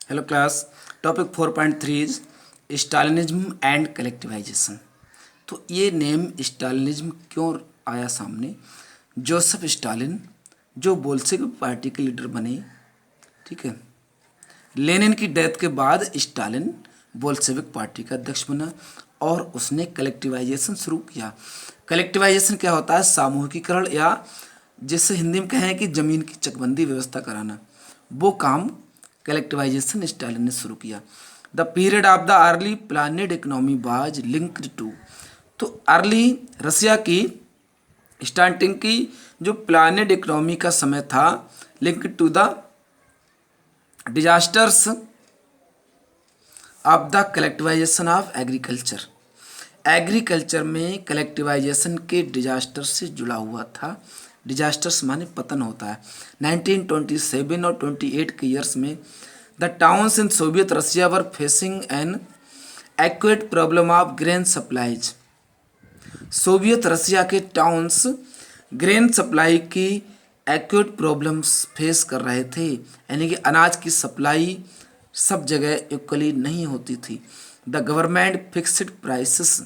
Hello class. Topic 4.3 is Stalinism and collectivization. तो ये name Stalinism क्यों आया सामने? जोसेफ स्टालिन जो बोल्शेविक पार्टी के लीडर बने, ठीक है। लेनिन की डेथ के बाद स्टालिन बोल्शेविक पार्टी का अध्यक्ष बना और उसने कलेक्टिवाइजेशन शुरू किया। कलेक्टिवाइजेशन क्या होता है? सामूहिकीकरण, या जिसे हिंदी में कहें कि जमीन की चकबंदी व्यवस्था कराना। वो काम कलेक्टिवाइजेशन स्टालिन ने शुरू किया। The period of the early planned economy was linked to, तो अर्ली रसिया की स्टार्टिंग की जो प्लानिड इकोनॉमी का समय था, linked to the disasters of the collectivization of agriculture. Agriculture में कलेक्टिवाइजेशन के डिजास्टर से जुड़ा हुआ था। डिजास्टर्स माने पतन होता है। 1927 और 28 के ईयर्स में the towns in Soviet Russia were facing an acute problem of grain supplies. Soviet Russia के टाउन्स ग्रेन सप्लाई की एक्यूट प्रॉब्लम्स फेस कर रहे थे, यानी कि अनाज की सप्लाई सब जगह इक्वली नहीं होती थी। The government fixed prices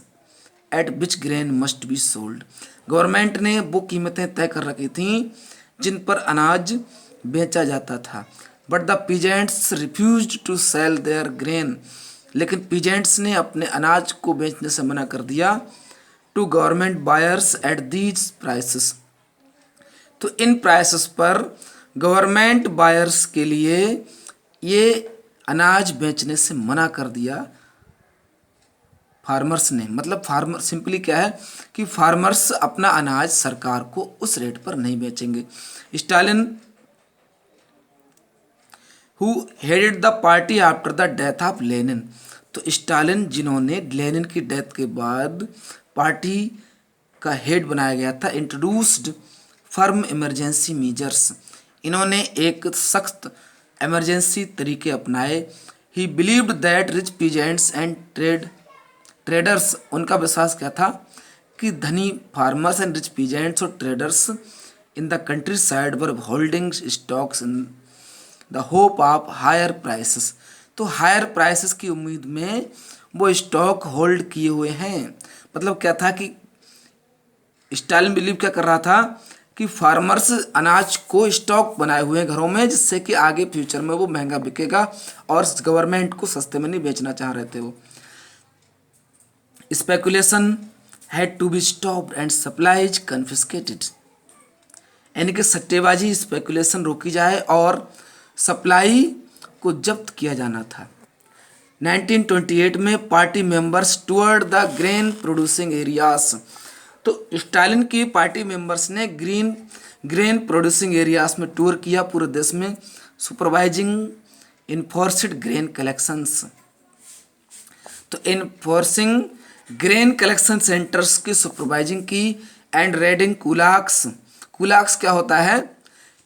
eight which grain must be sold. Government ने वो कीमतें तय कर रखी थीं जिन पर अनाज बेचा जाता था। But the peasants refused to sell their grain, लेकिन पीजेंट्स ने अपने अनाज को बेचने से मना कर दिया to government buyers at these prices. तो इन प्राइसेस पर गवर्नमेंट बायर्स के लिए ये अनाज बेचने से मना कर दिया फार्मर्स ने। मतलब फार्मर सिंपली क्या है कि फार्मर्स अपना अनाज सरकार को उस रेट पर नहीं बेचेंगे। Stalin who headed the party after the death of Lenin, तो स्टालिन जिन्होंने लेनिन की डेथ के बाद पार्टी का हेड बनाया गया था, इंट्रोड्यूस्ड फर्म इमरजेंसी मीजर्स, इन्होंने एक सख्त इमरजेंसी तरीके अपनाए। He believed that rich peasants and traders, उनका विश्वास क्या था कि धनी फार्मर्स एंड रिच पीजेंट्स और traders in the countryside were holding stocks in the hope of higher prices. तो हायर प्राइसेस की उम्मीद में वो स्टॉक होल्ड किए हुए हैं। मतलब क्या था कि स्टालिन बिलीव क्या कर रहा था कि फार्मर्स अनाज को स्टॉक बनाए हुए हैं घरों में, जिससे कि आगे फ्यूचर में वो महंगा बिकेगा, और गवर्नमेंट को सस्ते में नहीं बेचना चाह रहे थे वो। Speculation had to be stopped and supplies confiscated, यानी कि सट्टेबाजी स्पेकुलेशन रोकी जाए और सप्लाई को जब्त किया जाना था। 1928 में party members toured the grain producing areas, तो स्टालिन की पार्टी मेंबर्स ने ग्रेन प्रोड्यूसिंग एरियाज में टूर किया पूरे देश में, सुपरवाइजिंग इन्फोर्स्ड ग्रेन कलेक्शंस। तो इन्फोर्सिंग ग्रेन कलेक्शन सेंटर्स की सुपरवाइजिंग की एंड रेडिंग कुलाक्स। कुलाक्स क्या होता है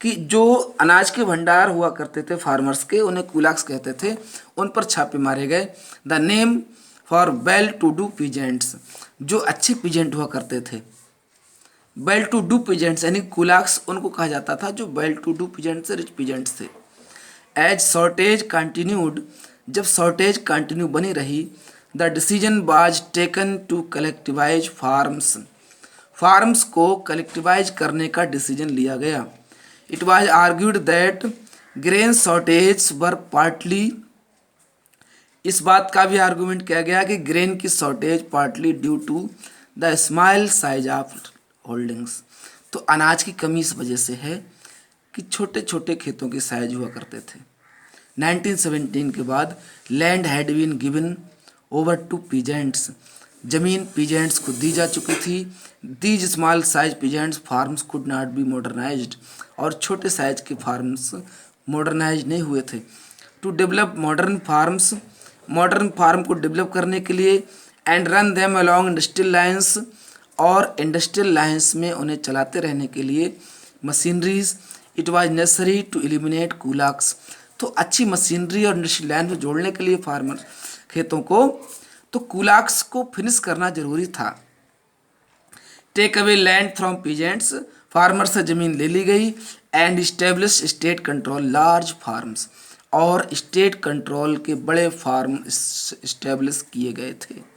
कि जो अनाज के भंडार हुआ करते थे फार्मर्स के, उन्हें कुलाक्स कहते थे, उन पर छापे मारे गए। The name for well to do peasants, जो अच्छे पीजेंट हुआ करते थे। वेल टू डू पीजेंट्स यानी कुलाक्स उनको कहा जाता था जो वेल टू डू पीजेंट से रिच पीजेंट्स थे। एज शॉर्टेज कंटिन्यूड, जब शॉर्टेज कंटिन्यू बनी रही, the decision was taken to collectivize farms, farms को कलेक्टिवाइज करने का डिसीजन लिया गया। It was argued that grain shortage were partly, इस बात का भी आर्गूमेंट किया गया कि ग्रेन की shortage partly due to the small size of holdings, तो अनाज की कमी इस वजह से है कि छोटे छोटे खेतों के साइज हुआ करते थे। 1917 के बाद land had been given over to peasants, जमीन पीजेंट्स को दी जा चुकी थी। These small size peasants farms could not be modernised, और छोटे साइज के फार्म्स मॉडर्नाइज नहीं हुए थे। To develop modern farms, modern farm को डेवलप करने के लिए, and run them along industrial lines, और इंडस्ट्रियल लाइन्स में उन्हें चलाते रहने के लिए machineries, it was necessary to eliminate kulaks, तो अच्छी मशीनरी और इंडस्ट्रियल लाइन को जोड़ने के लिए फार्मर खेतों को, तो कुलाक्स को फिनिश करना जरूरी था। Take away land from peasants, farmer से ज़मीन ले ली गई, and establish state control large farms, और स्टेट कंट्रोल के बड़े फार्म इस्टेब्लिश किए गए थे।